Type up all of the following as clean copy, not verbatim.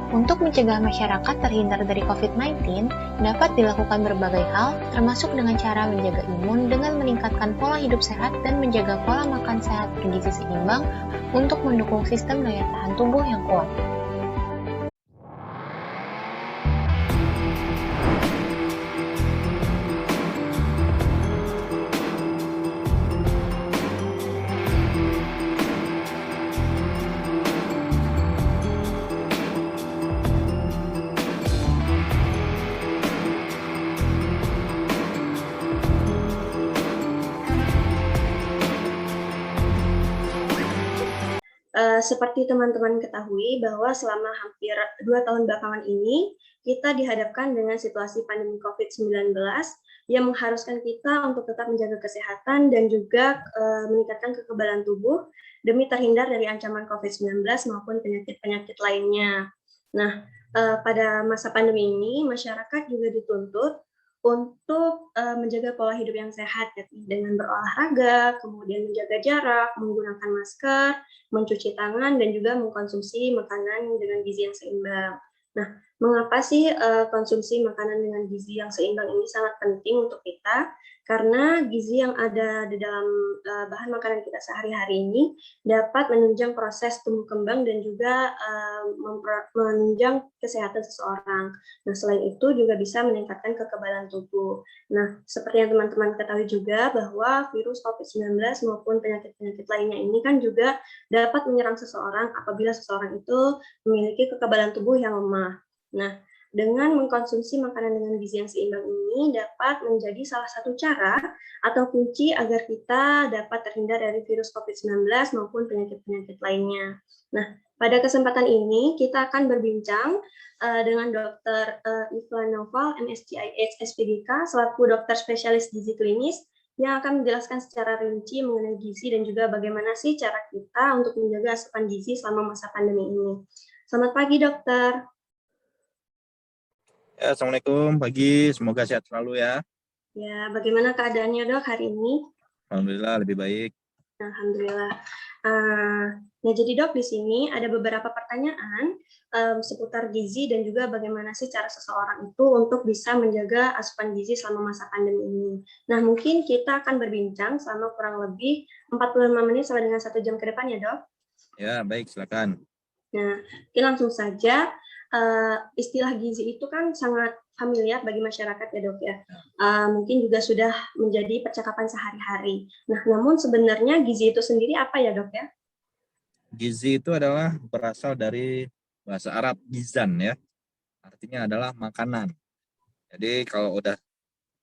Untuk mencegah masyarakat terhindar dari COVID-19, dapat dilakukan berbagai hal, termasuk dengan cara menjaga imun dengan meningkatkan pola hidup sehat dan menjaga pola makan sehat bergizi seimbang untuk mendukung sistem daya tahan tubuh yang kuat. Seperti teman-teman ketahui bahwa selama hampir 2 tahun belakangan ini, kita dihadapkan dengan situasi pandemi COVID-19 yang mengharuskan kita untuk tetap menjaga kesehatan dan juga meningkatkan kekebalan tubuh demi terhindar dari ancaman COVID-19 maupun penyakit-penyakit lainnya. Nah, pada masa pandemi ini, masyarakat juga dituntut untuk menjaga pola hidup yang sehat, ya, dengan berolahraga, kemudian menjaga jarak, menggunakan masker, mencuci tangan, dan juga mengkonsumsi makanan dengan gizi yang seimbang. Nah, mengapa sih konsumsi makanan dengan gizi yang seimbang ini sangat penting untuk kita? Karena gizi yang ada di dalam bahan makanan kita sehari-hari ini dapat menunjang proses tumbuh kembang dan juga menunjang kesehatan seseorang. Nah, selain itu juga bisa meningkatkan kekebalan tubuh. Nah, seperti yang teman-teman ketahui juga bahwa virus COVID-19 maupun penyakit-penyakit lainnya ini kan juga dapat menyerang seseorang apabila seseorang itu memiliki kekebalan tubuh yang lemah. Nah, dengan mengkonsumsi makanan dengan gizi yang seimbang ini dapat menjadi salah satu cara atau kunci agar kita dapat terhindar dari virus COVID-19 maupun penyakit-penyakit lainnya. Nah, pada kesempatan ini kita akan berbincang dengan Dr. Iflan Noval, MSCIH SPGK, selaku dokter spesialis gizi klinis yang akan menjelaskan secara rinci mengenai gizi dan juga bagaimana sih cara kita untuk menjaga asupan gizi selama masa pandemi ini. Selamat pagi, dokter. Ya, Assalamualaikum, pagi. Semoga sehat selalu ya. Ya, bagaimana keadaannya, dok, hari ini? Alhamdulillah lebih baik. Alhamdulillah. Nah, jadi dok, di sini ada beberapa pertanyaan seputar gizi dan juga bagaimana sih cara seseorang itu untuk bisa menjaga asupan gizi selama masa pandemi ini. Nah, mungkin kita akan berbincang selama kurang lebih 45 menit sampai dengan 1 jam ke depan ya, dok? Ya, baik, silakan. Nah, mungkin langsung saja, istilah gizi itu kan sangat familiar bagi masyarakat ya, dok, ya. Mungkin juga sudah menjadi percakapan sehari-hari. Nah, namun sebenarnya gizi itu sendiri apa ya, dok, ya? Gizi itu adalah berasal dari bahasa Arab gizan ya. Artinya adalah makanan. Jadi kalau udah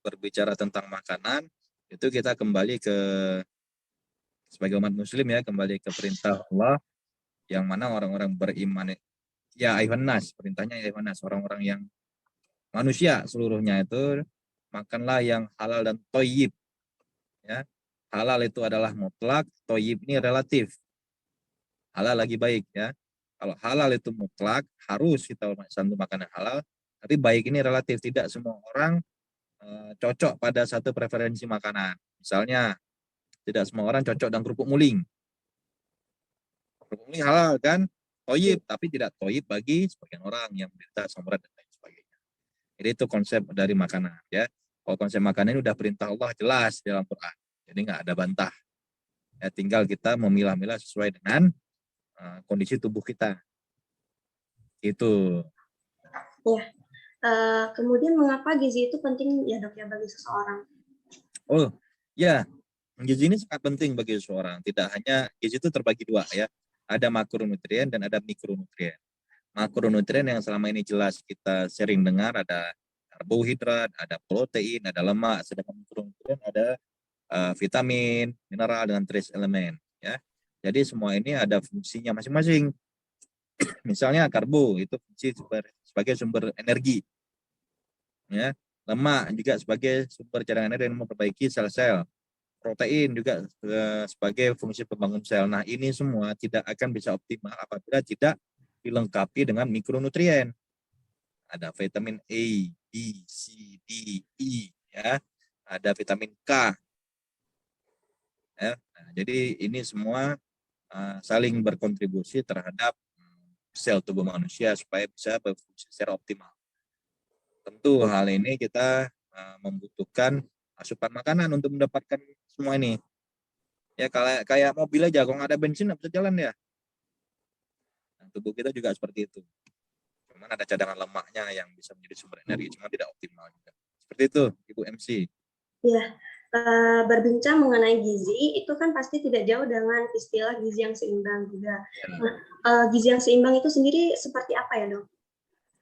berbicara tentang makanan, itu kita kembali ke sebagai umat muslim ya, kembali ke perintah Allah yang mana orang-orang beriman ya ayuhan nas, perintahnya ya ayuhan nas, orang-orang yang manusia seluruhnya itu makanlah yang halal dan thayyib ya. Halal itu adalah mutlak, thayyib ini relatif. Halal lagi baik ya. Kalau halal itu mutlak, harus kita satu makanan halal, tapi baik ini relatif, tidak semua orang cocok pada satu preferensi makanan. Misalnya, tidak semua orang cocok dengan kerupuk muling. Kerupuk muling halal kan, toyib, tapi tidak toyib bagi sebagian orang yang menderita asam urat dan lain sebagainya. Jadi itu konsep dari makanan ya. Kalau konsep makanan ini udah perintah Allah jelas dalam Quran, jadi nggak ada bantah. Ya, tinggal kita memilah-milah sesuai dengan kondisi tubuh kita. Itu. Ya. Kemudian mengapa gizi itu penting ya, dok, ya, bagi seseorang? Oh, ya. Gizi ini sangat penting bagi seseorang. Tidak hanya gizi itu terbagi dua ya. Ada makronutrien dan ada mikronutrien. Makronutrien yang selama ini jelas kita sering dengar ada karbohidrat, ada protein, ada lemak. Sedangkan mikronutrien ada vitamin, mineral, dan trace elemen. Ya. Jadi semua ini ada fungsinya masing-masing. Misalnya karbo itu fungsi sebagai sumber energi. Ya. Lemak juga sebagai sumber cadangan energi yang memperbaiki sel-sel. Protein juga sebagai fungsi pembangun sel. Nah, ini semua tidak akan bisa optimal apabila tidak dilengkapi dengan mikronutrien. Ada vitamin A, B, C, D, E, ya. Ada vitamin K. Ya. Nah, jadi ini semua saling berkontribusi terhadap sel tubuh manusia supaya bisa berfungsi secara optimal. Tentu hal ini kita membutuhkan asupan makanan untuk mendapatkan semua ini. Ya kayak mobil aja, kalau nggak ada bensin nggak bisa jalan ya. Nah, tubuh kita juga seperti itu. Cuman ada cadangan lemaknya yang bisa menjadi sumber energi, cuma tidak optimal juga. Seperti itu, Ibu MC. Ya, berbincang mengenai gizi itu kan pasti tidak jauh dengan istilah gizi yang seimbang juga. Ya. Nah, gizi yang seimbang itu sendiri seperti apa ya, Dok?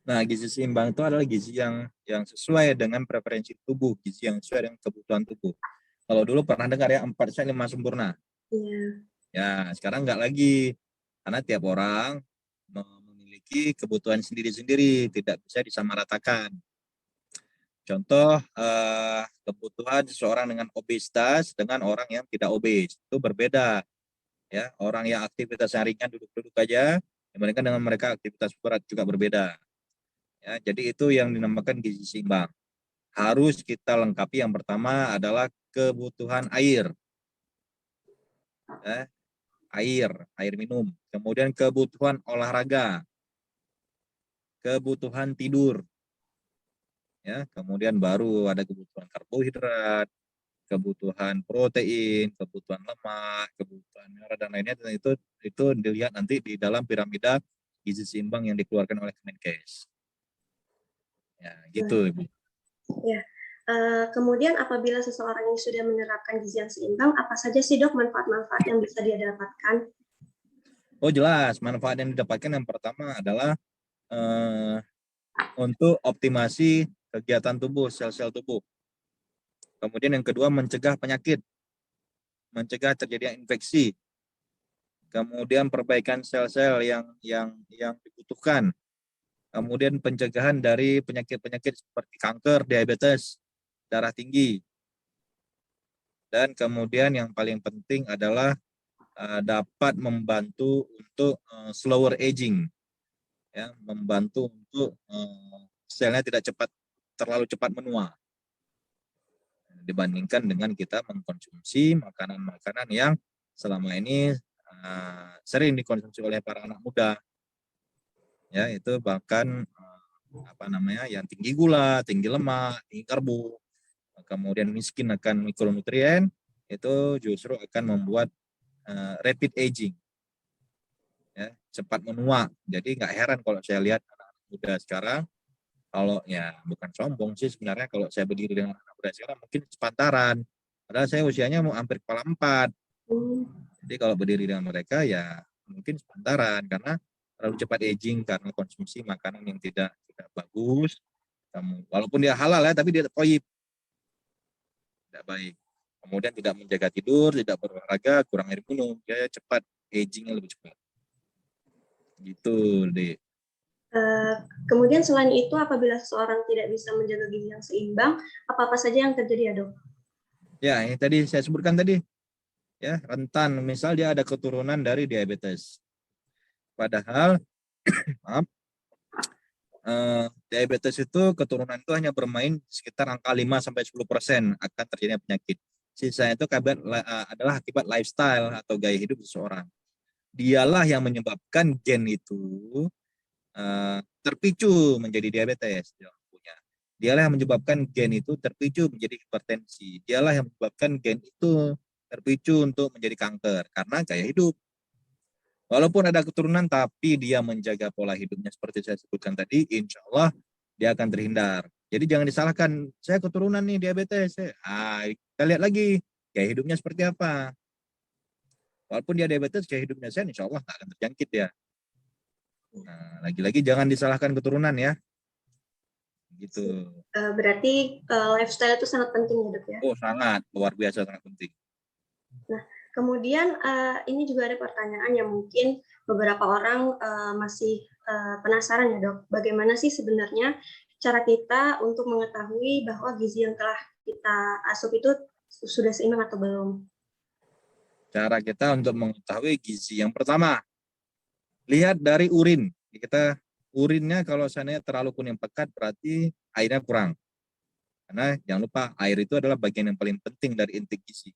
Nah, gizi seimbang itu adalah gizi yang sesuai dengan preferensi tubuh, gizi yang sesuai dengan kebutuhan tubuh. Kalau dulu pernah dengar ya 4 sehat 5 sempurna. Iya. Ya, sekarang enggak lagi. Karena tiap orang memiliki kebutuhan sendiri-sendiri, tidak bisa disamaratakan. Contoh, kebutuhan seseorang dengan obesitas dengan orang yang tidak obes itu berbeda. Ya, orang yang aktivitasnya ringan duduk-duduk aja, dibandingkan dengan mereka aktivitas berat juga berbeda. Ya, jadi itu yang dinamakan gizi seimbang. Harus kita lengkapi, yang pertama adalah kebutuhan air. Ya, air minum. Kemudian kebutuhan olahraga. Kebutuhan tidur. Ya, kemudian baru ada kebutuhan karbohidrat, kebutuhan protein, kebutuhan lemak, kebutuhan mineral dan lainnya, dan itu dilihat nanti di dalam piramida gizi seimbang yang dikeluarkan oleh Kemenkes. Ya, gitu, Ibu. Ya. Kemudian apabila seseorang yang sudah menerapkan gizi yang seimbang, apa saja sih, Dok, manfaat-manfaat yang bisa dia dapatkan? Oh, jelas. Manfaat yang didapatkan yang pertama adalah untuk optimasi kegiatan tubuh, sel-sel tubuh. Kemudian yang kedua, mencegah penyakit, mencegah terjadinya infeksi. Kemudian perbaikan sel-sel yang dibutuhkan. Kemudian pencegahan dari penyakit-penyakit seperti kanker, diabetes, darah tinggi. Dan kemudian yang paling penting adalah dapat membantu untuk slower aging. Ya, membantu untuk selnya tidak terlalu cepat menua dibandingkan dengan kita mengkonsumsi makanan-makanan yang selama ini sering dikonsumsi oleh para anak muda. Ya, itu bahkan yang tinggi gula, tinggi lemak, tinggi karbo, kemudian miskin akan mikronutrien, itu justru akan membuat rapid aging. Ya, cepat menua. Jadi nggak heran kalau saya lihat anak muda sekarang, kalau ya bukan sombong sih sebenarnya, kalau saya berdiri dengan anak muda sekarang mungkin sepantaran. Padahal saya usianya mau hampir kepala 4. Jadi kalau berdiri dengan mereka ya mungkin sepantaran, karena terlalu cepat aging karena konsumsi makanan yang tidak bagus. Walaupun dia halal ya, tapi dia toyib. Tidak baik. Kemudian tidak menjaga tidur, tidak berolahraga, kurang air minum, dia cepat agingnya lebih cepat. Gitu, Dek. Kemudian selain itu, apabila seseorang tidak bisa menjaga gizi yang seimbang, apa-apa saja yang terjadi ya, Dok? Ya, ini tadi saya sebutkan tadi. Ya, rentan, misal dia ada keturunan dari diabetes. Padahal, maaf, diabetes itu keturunan itu hanya bermain sekitar angka 5-10% akan terjadinya penyakit. Sisanya itu adalah akibat lifestyle atau gaya hidup seseorang. Dialah yang menyebabkan gen itu terpicu menjadi diabetes. Dialah yang menyebabkan gen itu terpicu menjadi hipertensi. Dialah yang menyebabkan gen itu terpicu untuk menjadi kanker karena gaya hidup. Walaupun ada keturunan, tapi dia menjaga pola hidupnya seperti saya sebutkan tadi, insya Allah dia akan terhindar. Jadi jangan disalahkan, saya keturunan nih diabetes. Kita lihat lagi gaya hidupnya seperti apa. Walaupun dia diabetes, gaya hidupnya sehat, insya Allah nggak akan terjangkit ya. Nah, lagi-lagi jangan disalahkan keturunan ya. Gitu. Berarti lifestyle itu sangat penting ya, Dok ya? Oh, sangat, luar biasa, sangat penting. Nah, kemudian ini juga ada pertanyaan yang mungkin beberapa orang masih penasaran ya, Dok. Bagaimana sih sebenarnya cara kita untuk mengetahui bahwa gizi yang telah kita asup itu sudah seimbang atau belum? Cara kita untuk mengetahui gizi, yang pertama, lihat dari urin. Kita urinnya kalau seandainya terlalu kuning pekat, berarti airnya kurang. Karena jangan lupa, air itu adalah bagian yang paling penting dari intake gizi.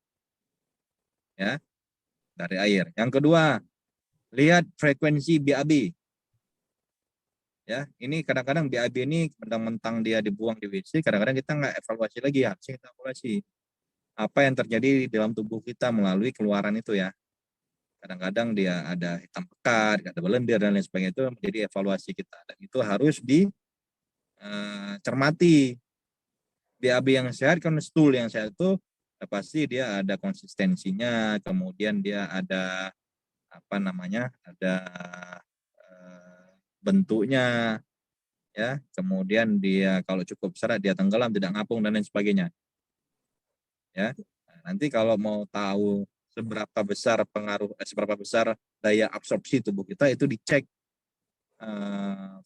Ya, dari air. Yang kedua, lihat frekuensi BAB. Ya, ini kadang-kadang BAB ini mentang-mentang dia dibuang di WC, kadang-kadang kita nggak evaluasi lagi, harusnya kita evaluasi apa yang terjadi di dalam tubuh kita melalui keluaran itu ya. Kadang-kadang dia ada hitam pekat, ada belendir dan lain sebagainya, itu menjadi evaluasi kita. Dan itu harus dicermati. BAB yang sehat, kan stool yang sehat itu pasti dia ada konsistensinya, kemudian dia ada apa namanya, ada bentuknya, ya, kemudian dia kalau cukup besar dia tenggelam, tidak ngapung dan lain sebagainya. Ya, nanti kalau mau tahu seberapa besar seberapa besar daya absorpsi tubuh kita, itu dicek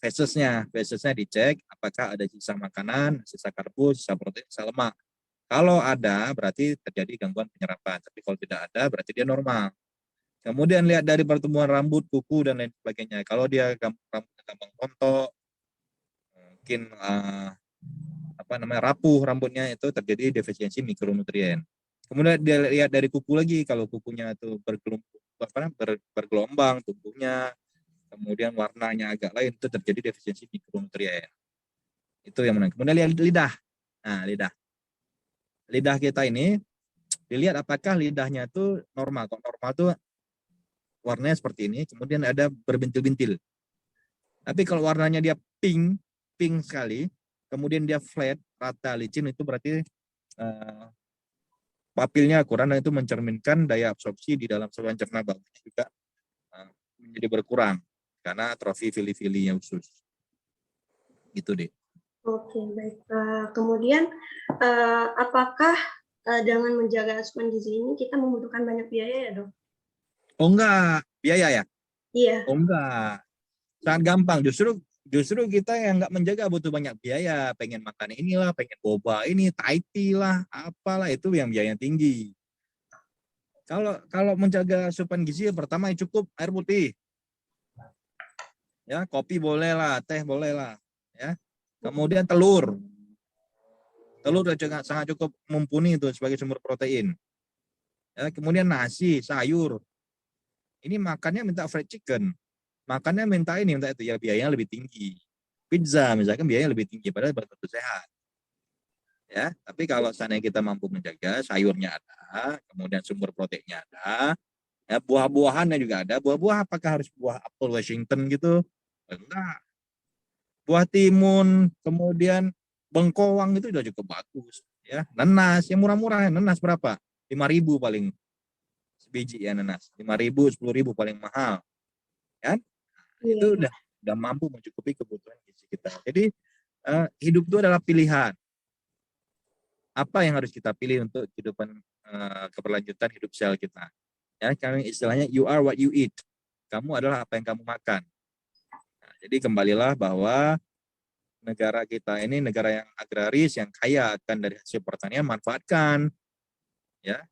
fesesnya dicek apakah ada sisa makanan, sisa karbo, sisa protein, sisa lemak. Kalau ada berarti terjadi gangguan penyerapan, tapi kalau tidak ada berarti dia normal. Kemudian lihat dari pertumbuhan rambut, kuku dan lain sebagainya. Kalau dia rambutnya gampang rontok, mungkin rapuh rambutnya, itu terjadi defisiensi mikronutrien. Kemudian dia lihat dari kuku lagi, kalau kukunya itu bergelombang tumbuhnya, kemudian warnanya agak lain, itu terjadi defisiensi mikronutrien. Itu yang menarik. Kemudian lihat lidah. Nah, lidah kita ini dilihat apakah lidahnya itu normal. Kalau normal tuh warnanya seperti ini, kemudian ada berbintil-bintil. Tapi kalau warnanya dia pink sekali, kemudian dia flat, rata, licin, itu berarti papilnya kurang, dan itu mencerminkan daya absorpsi di dalam saluran cerna bawahnya juga menjadi berkurang karena atrofi fili-filinya usus. Gitu deh. Oke, baik. Kemudian, apakah dengan menjaga asupan gizi ini kita membutuhkan banyak biaya ya, Dok? Oh enggak, biaya ya? Iya. Oh enggak, sangat gampang. Justru kita yang nggak menjaga butuh banyak biaya. Pengen makan inilah, pengen boba ini, Thai tea lah, apalah, itu yang biayanya tinggi. Kalau menjaga asupan gizi, pertama yang cukup air putih. Ya, kopi boleh lah, teh boleh lah, ya. Kemudian telur juga sangat cukup mumpuni itu sebagai sumber protein. Ya, kemudian nasi, sayur. Ini makannya minta fried chicken, makannya minta ini, minta itu, ya biayanya lebih tinggi. Pizza misalkan biayanya lebih tinggi, padahal belum tentu sehat. Ya, tapi kalau seandainya kita mampu menjaga, sayurnya ada, kemudian sumber proteinnya ada, ya, buah-buahannya juga ada. Buah-buah apakah harus buah apel Washington gitu? Enggak. Buah timun, kemudian bengkoang itu udah cukup bagus. Ya, nanas yang murah-murah, nanas berapa? 5.000 paling sebiji ya nanas. 5.000, 10.000 paling mahal. Kan? Itu udah mampu mencukupi kebutuhan gizi kita. Jadi hidup itu adalah pilihan. Apa yang harus kita pilih untuk kehidupan keberlanjutan hidup sel kita? Ya, kami istilahnya you are what you eat. Kamu adalah apa yang kamu makan. Nah, jadi kembalilah bahwa negara kita ini negara yang agraris, yang kaya akan dari hasil pertanian, manfaatkan. Ya,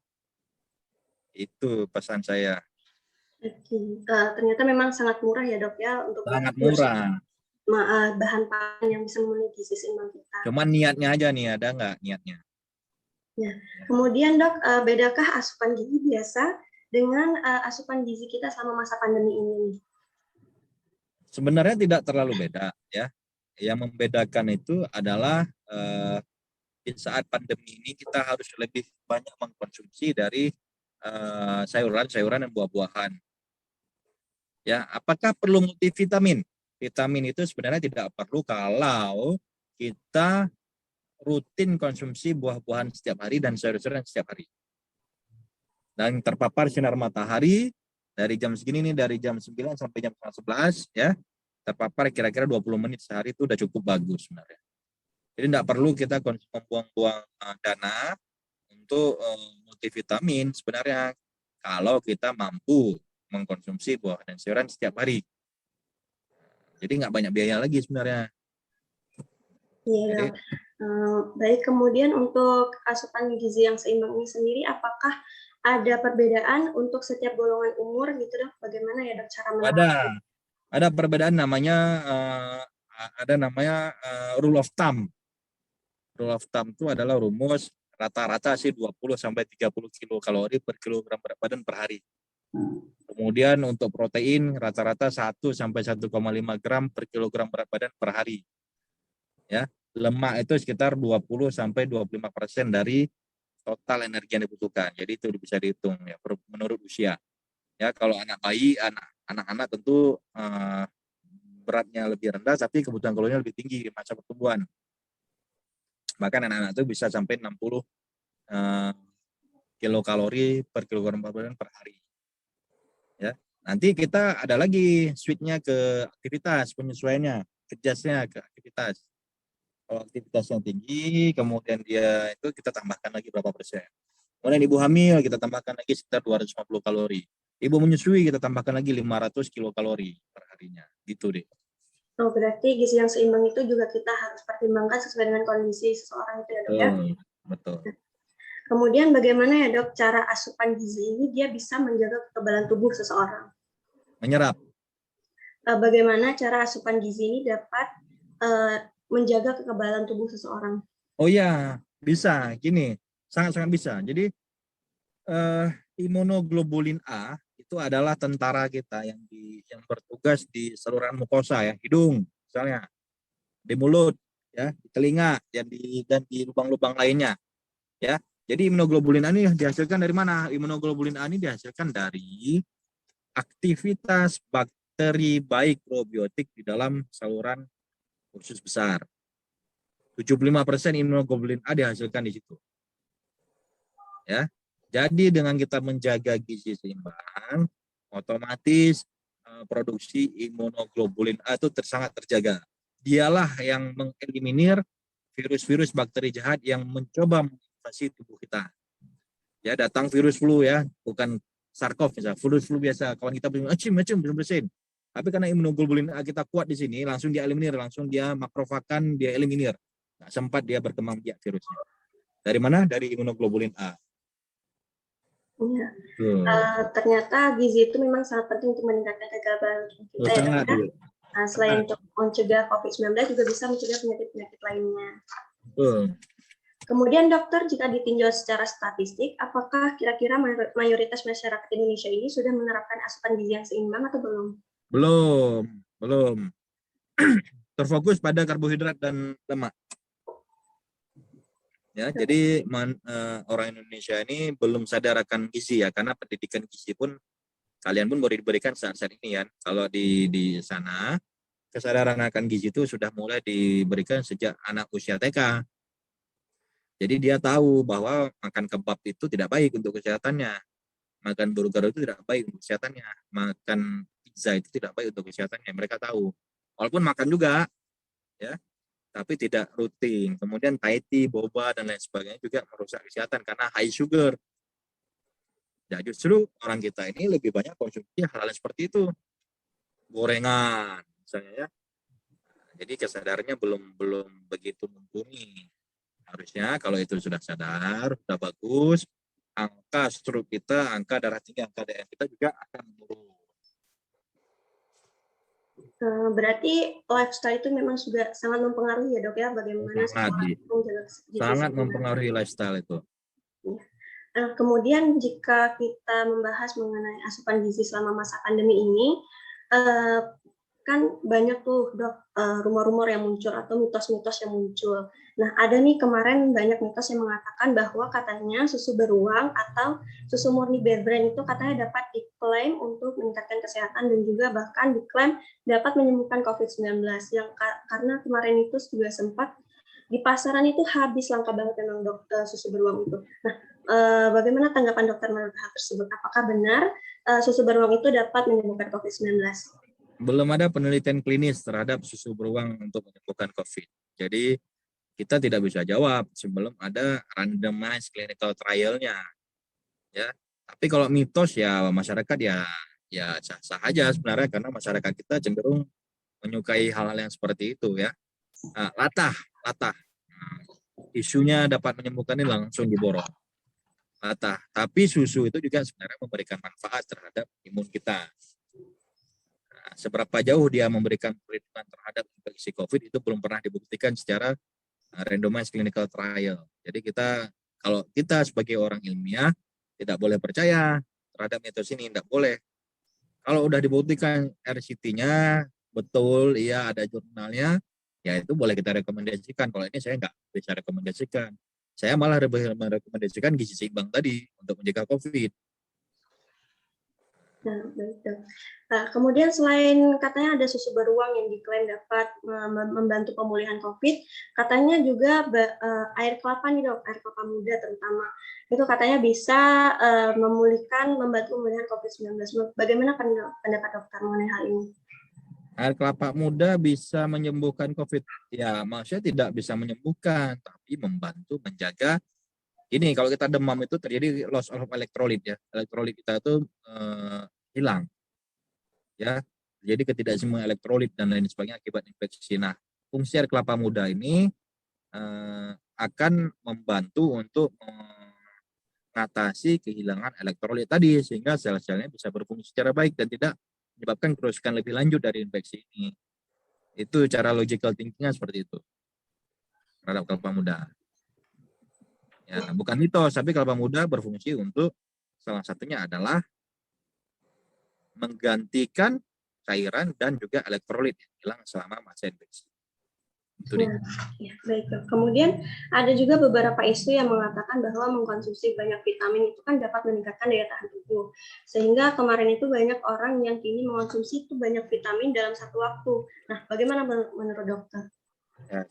itu pesan saya. Ternyata memang sangat murah ya, Dok, ya, untuk Sangat murah. bahan pangan yang bisa memenuhi gizi seimbang kita. Cuman niatnya aja nih, ada nggak niatnya? Ya. Kemudian, Dok, bedakah asupan gizi biasa dengan asupan gizi kita selama masa pandemi ini? Sebenarnya tidak terlalu beda, ya. Yang membedakan itu adalah di saat pandemi ini kita harus lebih banyak mengkonsumsi dari sayuran-sayuran dan buah-buahan. Ya, apakah perlu multivitamin? Vitamin itu sebenarnya tidak perlu kalau kita rutin konsumsi buah-buahan setiap hari dan sayur-sayuran setiap hari. Dan terpapar sinar matahari dari jam segini nih, dari jam 9 sampai jam 11 ya. Terpapar kira-kira 20 menit sehari itu udah cukup bagus sebenarnya. Jadi tidak perlu kita membuang-buang dana untuk multivitamin sebenarnya kalau kita mampu mengkonsumsi buah dan sayuran setiap hari. Jadi nggak banyak biaya lagi sebenarnya. Iya. Baik, kemudian untuk asupan gizi yang seimbang ini sendiri, apakah ada perbedaan untuk setiap golongan umur gitu, Dok? Bagaimana ya, Dok, cara menerapkan? Ada perbedaan namanya rule of thumb. Rule of thumb itu adalah rumus rata-rata sih 20 sampai 30 kilokalori per kilogram berat badan per hari. Kemudian untuk protein rata-rata 1 sampai 1,5 gram per kilogram berat badan per hari. Ya, lemak itu sekitar 20 sampai 25% dari total energi yang dibutuhkan. Jadi itu bisa dihitung ya menurut usia. Ya, kalau anak bayi, anak-anak tentu beratnya lebih rendah tapi kebutuhan kalorinya lebih tinggi di masa pertumbuhan. Bahkan anak-anak itu bisa sampai 60 kilokalori per kilogram berat badan per hari. Ya, nanti kita ada lagi switch-nya ke aktivitas, penyesuaiannya, adjust-nya ke aktivitas. Kalau aktivitasnya tinggi, kemudian dia itu kita tambahkan lagi berapa persen. Kemudian ibu hamil kita tambahkan lagi sekitar 250 kalori. Ibu menyusui kita tambahkan lagi 500 kilokalori per harinya. Gitu deh. Oh, berarti gizi yang seimbang itu juga kita harus pertimbangkan sesuai dengan kondisi seseorang itu ya dok ya? Betul. Kemudian bagaimana ya dok cara asupan gizi ini dia bisa menjaga kekebalan tubuh seseorang? Menyerap. Bagaimana cara asupan gizi ini dapat menjaga kekebalan tubuh seseorang? Oh iya, bisa. Gini, sangat-sangat bisa. Jadi imunoglobulin A itu adalah tentara kita yang bertugas di saluran mukosa ya, hidung misalnya, di mulut ya, di telinga dan di lubang-lubang lainnya ya. Jadi imunoglobulin A ini dihasilkan dari mana? Imunoglobulin A ini dihasilkan dari aktivitas bakteri baik probiotik di dalam saluran usus besar. 75% imunoglobulin A dihasilkan di situ. Ya. Jadi dengan kita menjaga gizi seimbang, otomatis produksi imunoglobulin A itu sangat terjaga. Dialah yang mengeliminir virus-virus bakteri jahat yang mencoba menginvasi tubuh kita. Ya, datang virus flu ya, bukan SARS-CoV misalnya, virus flu biasa, kawan kita bersin. Tapi karena imunoglobulin A kita kuat di sini, langsung dia eliminir, langsung dia makrofagan, dia eliminir. Nah, sempat dia berkembang biak virusnya. Dari mana? Dari imunoglobulin A. Ya. Ternyata gizi itu memang sangat penting untuk meningkatkan kekebalan kita ya. Selain untuk mencegah COVID-19 juga bisa mencegah penyakit-penyakit lainnya. Kemudian dokter, jika ditinjau secara statistik, apakah kira-kira mayoritas masyarakat Indonesia ini sudah menerapkan asupan gizi yang seimbang atau belum? Belum. Terfokus pada karbohidrat dan lemak. Ya, jadi orang Indonesia ini belum sadar akan gizi ya, karena pendidikan gizi pun kalian pun baru diberikan saat-saat ini ya. Kalau di sana kesadaran akan gizi itu sudah mulai diberikan sejak anak usia TK. Jadi dia tahu bahwa makan kebab itu tidak baik untuk kesehatannya, makan burger itu tidak baik untuk kesehatannya, makan pizza itu tidak baik untuk kesehatannya. Mereka tahu. Walaupun makan juga, ya. Tapi tidak rutin. Kemudian Thai tea, boba, dan lain sebagainya juga merusak kesehatan karena high sugar. Ya justru orang kita ini lebih banyak konsumsi hal-hal seperti itu. Gorengan, misalnya ya. Jadi kesadarannya belum begitu mumpuni. Harusnya kalau itu sudah sadar, sudah bagus, angka stroke kita, angka darah tinggi, angka DM kita juga akan menurun. Berarti lifestyle itu memang juga sangat mempengaruhi ya dok ya, bagaimana sangat mempengaruhi lifestyle itu. Kemudian jika kita membahas mengenai asupan gizi selama masa pandemi ini, kan banyak tuh dok rumor-rumor yang muncul atau mitos-mitos yang muncul. Nah ada nih kemarin banyak mitos yang mengatakan bahwa katanya susu beruang atau susu murni Bear Brand itu katanya dapat diklaim untuk meningkatkan kesehatan dan juga bahkan diklaim dapat menyembuhkan COVID-19 yang karena kemarin itu juga sempat di pasaran itu habis langka banget memang dok susu beruang itu. Nah bagaimana tanggapan dokter menurut hal tersebut? Apakah benar susu beruang itu dapat menyembuhkan COVID-19? Belum ada penelitian klinis terhadap susu beruang untuk menyembuhkan COVID. Jadi kita tidak bisa jawab sebelum ada randomized clinical trial-nya. Ya, tapi kalau mitos ya masyarakat ya sah-sah aja sebenarnya karena masyarakat kita cenderung menyukai hal-hal yang seperti itu ya. Latah. Isunya dapat menyembuhkan ini langsung diborong. Latah. Tapi susu itu juga sebenarnya memberikan manfaat terhadap imun kita. Seberapa jauh dia memberikan perlindungan terhadap infeksi COVID itu belum pernah dibuktikan secara randomized clinical trial. Jadi kalau kita sebagai orang ilmiah tidak boleh percaya terhadap mitos ini, tidak boleh. Kalau udah dibuktikan RCT-nya betul, iya ada jurnalnya, ya itu boleh kita rekomendasikan. Kalau ini saya nggak bisa rekomendasikan. Saya malah merekomendasikan gizi seimbang tadi untuk mencegah COVID. Nah, baik, Dok. Kemudian selain katanya ada susu beruang yang diklaim dapat membantu pemulihan COVID, katanya juga air kelapa nih, Dok, air kelapa muda terutama. Itu katanya bisa membantu pemulihan COVID-19. Bagaimana pendapat dokter mengenai hal ini? Air kelapa muda bisa menyembuhkan COVID. Ya, maksudnya tidak bisa menyembuhkan, tapi membantu menjaga. Ini kalau kita demam itu terjadi loss of elektrolit ya. Elektrolit kita itu hilang. Ya. Jadi ketidakseimbangan elektrolit dan lain sebagainya akibat infeksi. Nah, fungsi air kelapa muda ini akan membantu untuk mengatasi kehilangan elektrolit tadi sehingga sel-selnya bisa berfungsi secara baik dan tidak menyebabkan kerusakan lebih lanjut dari infeksi ini. Itu cara logical thinking-nya seperti itu terhadap kelapa muda. Ya, bukan mitos, tapi kelapa muda berfungsi untuk salah satunya adalah menggantikan cairan dan juga elektrolit yang hilang selama masa infeksi. Ya, baik, Dok. Kemudian ada juga beberapa isu yang mengatakan bahwa mengkonsumsi banyak vitamin itu kan dapat meningkatkan daya tahan tubuh. Sehingga kemarin itu banyak orang yang kini mengkonsumsi itu banyak vitamin dalam satu waktu. Nah, bagaimana menurut dokter? Ya,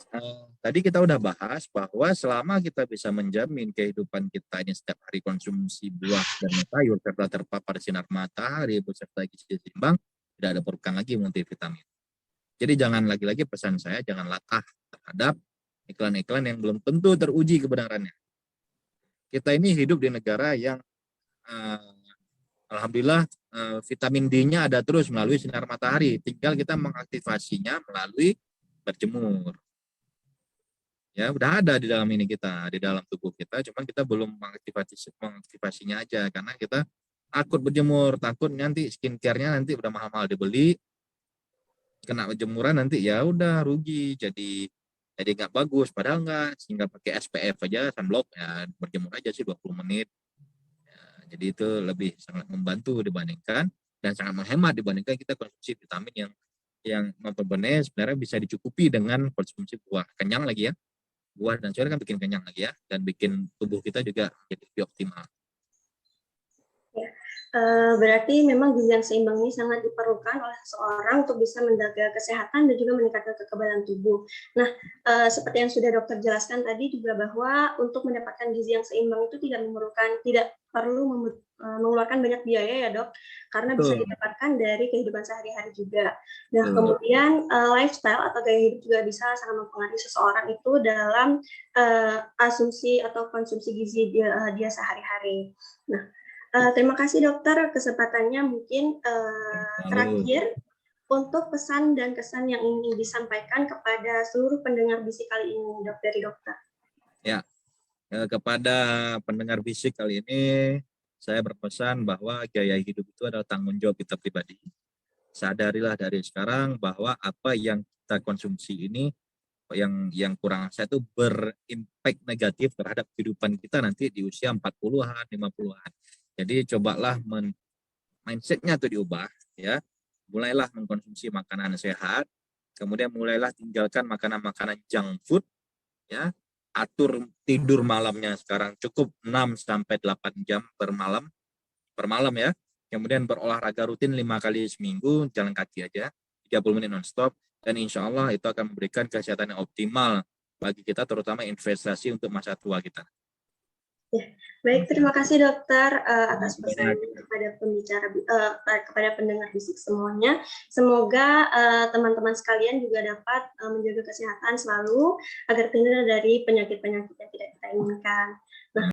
tadi kita udah bahas bahwa selama kita bisa menjamin kehidupan kita ini setiap hari konsumsi buah dan sayur serta terpapar sinar matahari beserta gizi seimbang, tidak ada perlukan lagi multivitamin. Jadi jangan lagi-lagi pesan saya jangan latah terhadap iklan-iklan yang belum tentu teruji kebenarannya. Kita ini hidup di negara yang alhamdulillah vitamin D-nya ada terus melalui sinar matahari. Tinggal kita mengaktifasinya melalui berjemur. Ya, udah ada di dalam ini kita, di dalam tubuh kita, cuma kita belum mengaktifasinya aja karena kita takut berjemur, takut nanti skincare-nya nanti udah mahal-mahal dibeli, kena jemuran nanti ya udah rugi, jadi nggak bagus, padahal nggak, sehingga pakai SPF aja, sunblock ya berjemur aja sih 20 menit. Ya, jadi itu lebih sangat membantu dibandingkan dan sangat menghemat dibandingkan kita konsumsi vitamin yang notabene sebenarnya bisa dicukupi dengan konsumsi buah. Kenyang lagi ya. Buah dan sayur kan bikin kenyang lagi ya, dan bikin tubuh kita juga jadi lebih optimal. Ya, berarti memang gizi yang seimbang ini sangat diperlukan oleh seseorang untuk bisa menjaga kesehatan dan juga meningkatkan kekebalan tubuh. Nah, seperti yang sudah dokter jelaskan tadi juga bahwa untuk mendapatkan gizi yang seimbang itu tidak perlu mengeluarkan banyak biaya ya dok, karena bisa didapatkan dari kehidupan sehari-hari juga. Nah, kemudian lifestyle atau gaya hidup juga bisa sangat mempengaruhi seseorang itu dalam asumsi atau konsumsi gizi dia sehari-hari. Nah, terima kasih dokter kesempatannya. Mungkin terakhir untuk pesan dan kesan yang ingin disampaikan kepada seluruh pendengar bisik kali ini dari dokter. Ya, kepada pendengar bisik kali ini saya berpesan bahwa gaya hidup itu adalah tanggung jawab kita pribadi. Sadarilah dari sekarang bahwa apa yang kita konsumsi ini yang kurang sehat itu berimpact negatif terhadap kehidupan kita nanti di usia 40-an, 50-an. Jadi cobalah mindset-nya itu diubah ya. Mulailah mengkonsumsi makanan sehat, kemudian mulailah tinggalkan makanan-makanan junk food ya. Atur tidur malamnya sekarang cukup 6 sampai 8 jam per malam ya. Kemudian berolahraga rutin 5 kali seminggu, jalan kaki aja 30 menit non-stop, dan insya Allah itu akan memberikan kesehatan yang optimal bagi kita, terutama investasi untuk masa tua kita. Ya, baik, terima kasih dokter atas pesan kepada pendengar bisik semuanya. Semoga teman-teman sekalian juga dapat menjaga kesehatan selalu agar terhindar dari penyakit-penyakit yang tidak kita inginkan. Nah,